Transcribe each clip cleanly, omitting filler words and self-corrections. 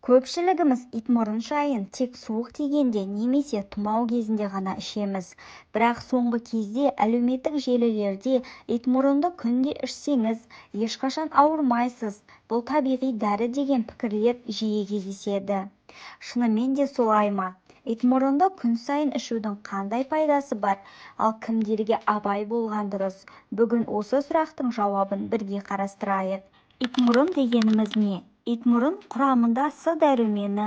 Көпшілігіміз итмұрын шайын тек суық тигенде немесе тұмау кезінде ғана ішеміз. Бірақ соңғы кезде әлеуметтік желілерде итмұрынды күнде ішсеңіз, ешқашан ауырмайсыз, бұл табиғи дәрі деген пікірлер жиі кездеседі. Шынымен де солай ма? Итмұрынды күн сайын ішудің қандай пайдасы бар, ал кімдерге абай болған дұрыс? Бүгін осы сұрақтың жауабын бірге қарастырайық. Итмұрын дегеніміз не? Итмұрын құрамында С дәрумені,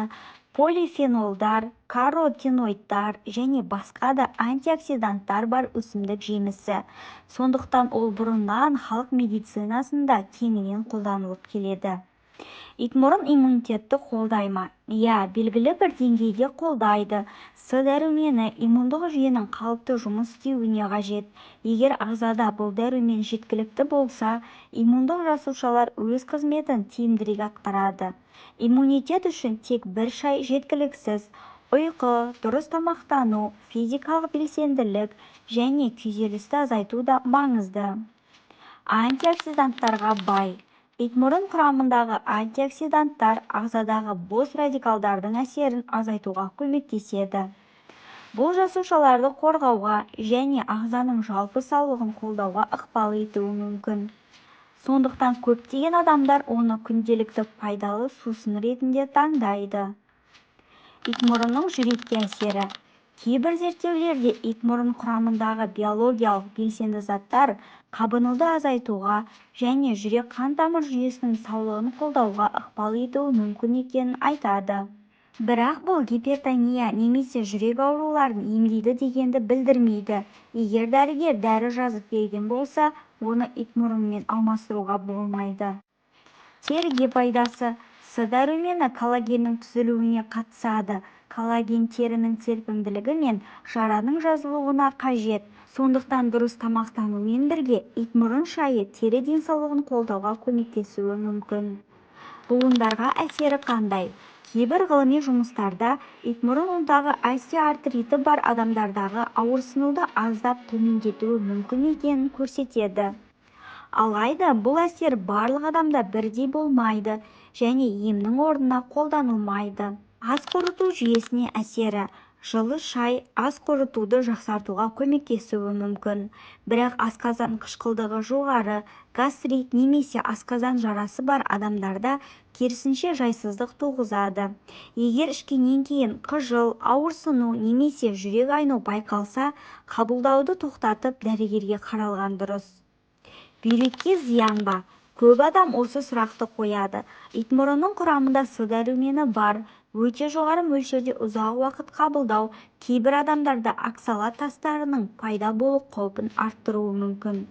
полифенолдар, каротиноидтар және басқа да антиоксиданттар бар өсімдік жемісі. Сондықтан ол бұрыннан халық медицинасында кеңінен қолданылып келеді. Итмұрын иммунитетті қолдай ма? Иә, белгілі бір деңгейде қолдайды. С дәрумені иммундық жүйенің қалыпты жұмыс істеуіне қажет. Егер ағзада бұл дәрумен жеткілікті болса, иммундық жасушалар өз қызметін тиімдірек атқарады. Иммунитет үшін тек бір шай жеткіліксіз. Ұйқы, дұрыс тамақтану, физикалық белсенділік және күйзелісті азайту да маңызды. Антиоксиданттарға бай. Итмұрын құрамындағы антиоксиданттар ағзадағы бос радикалдардың әсерін азайтуға көмектеседі. Бұл жасушаларды қорғауға және ағзаның жалпы саулығын қолдауға ықпал етуі мүмкін. Сондықтан көптеген адамдар оны күнделікті пайдалы сусын ретінде таңдайды. Итмұрынның жүрекке әсері. Кейбір зерттеулерде итмұрын құрамындағы биологиялық белсенді заттар қабынуды азайтуға және жүрек қан тамыр жүйесінің саулығын қолдауға ықпал етуі мүмкін екенін айтады. Бірақ бұл гипертония немесе жүрек ауруларын емдейді дегенді білдірмейді. Егер дәрігер дәрі жазып берген болса, оны итмұрынмен алмастыруға болмайды. Теріге пайдасы. С дәрумені коллагеннің түзілуіне қатысады. Коллаген терінің серпімділігі мен жараның жазылуына қажет. Сондықтан дұрыс тамақтанумен бірге итмұрын шайы тері денсаулығын қолдауға көмектесуі мүмкін. Буындарға әсері қандай? Кейбір ғылыми жұмыстарда итмұрын онтағы остеоартриті бар адамдардағы ауырсынуды аздап төмендетуі мүмкін екенін көрсетеді. Алайда бұл әсер барлық адамда бірдей болмайды және емнің орнына қолданылмайды. Ас қорыту жүйесіне әсері. Жылы шай ас қорытуды жақсартуға көмектесуі мүмкін. Бірақ асқазан қышқылдығы жоғары, гастрит немесе асқазан жарасы бар адамдарда керісінше жайсыздық туғызады. Егер ішкеннен кейін қыжыл, ауырсыну немесе жүрек айну байқалса, қабылдауды тоқтатып дәрігерге қаралған дұрыс. Бүйрекке зиян ба? Көп адам осы сұрақты қояды. Итмұрынның құрамында С дәрумені бар. Өте жоғары мөлшерде ұзақ уақыт қабылдау кейбір адамдарда оксалат тастарының пайда болу қаупін арттыруы мүмкін.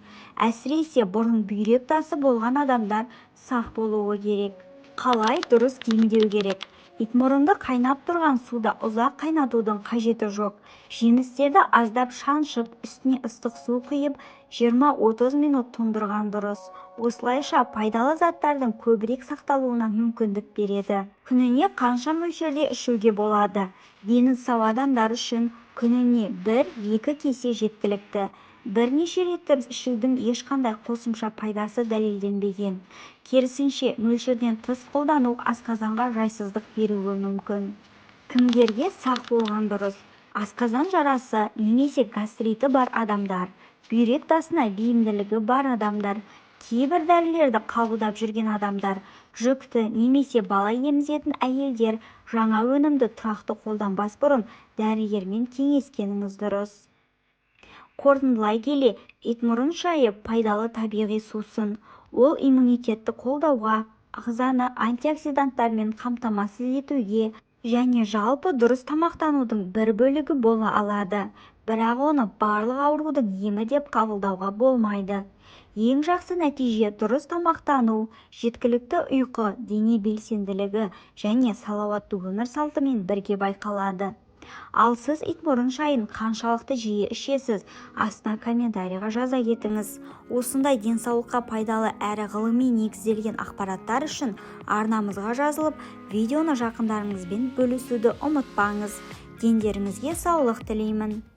Әсіресе бұрын бүйрек тасы болған адамдар сақ болуы керек. Қалай дұрыс демдеу керек? Итмұрынды қайнап тұрған суда ұзақ қайнатудың қажеті жоқ. Жемістерді аздап шаншып, үстіне ыстық су құйып, 20-30 минут тоңдырған дұрыс. Осылайша пайдалы заттардың көбірек сақталуына мүмкіндік береді. Күніне қанша мөлшерде ішуге болады? Дені сау адамдар үшін күніне 1-2 кесе жеткілікті. Бірнеше реттер ішудің ешқандай қосымша пайдасы дәлелденбеген. Керісінше, мөлшерден тыс қолдану асқазанға жайсыздық беруі мүмкін. Кімдерге сақ болған дұрыс? Асқазан жарасы немесе гастриті бар адамдар, бүйрек тасына бейімділігі бар адамдар, кейбір дәрілерді қабылдап жүрген адамдар, жүкті немесе бала емізетін әйелдер жаңа өнімді тұрақты қолданбас бұрын дәрігермен кеңескеніңіз дұрыс. Қорытындылай келе, итмұрын шайы пайдалы табиғи сусын. Ол иммунитетті қолдауға, ағзаны антиоксиданттармен қамтамасыз етуге және жалпы дұрыс тамақтанудың бір бөлігі бола алады. Бірақ оны барлық аурудың емі деп қабылдауға болмайды. Ең жақсы нәтиже дұрыс тамақтану, жеткілікті ұйқы, дене белсенділігі және салауатты өмір салтымен бірге байқалады. Ал сіз итмұрын шайын қаншалықты жиі ішесіз? Астына комментарийға жаза кетіңіз. Осындай денсаулыққа пайдалы әрі ғылыми негізделген ақпараттар үшін арнамызға жазылып, видеоны жақындарыңызбен бөлісуді ұмытпаңыз. Дендеріңізге саулық тілеймін.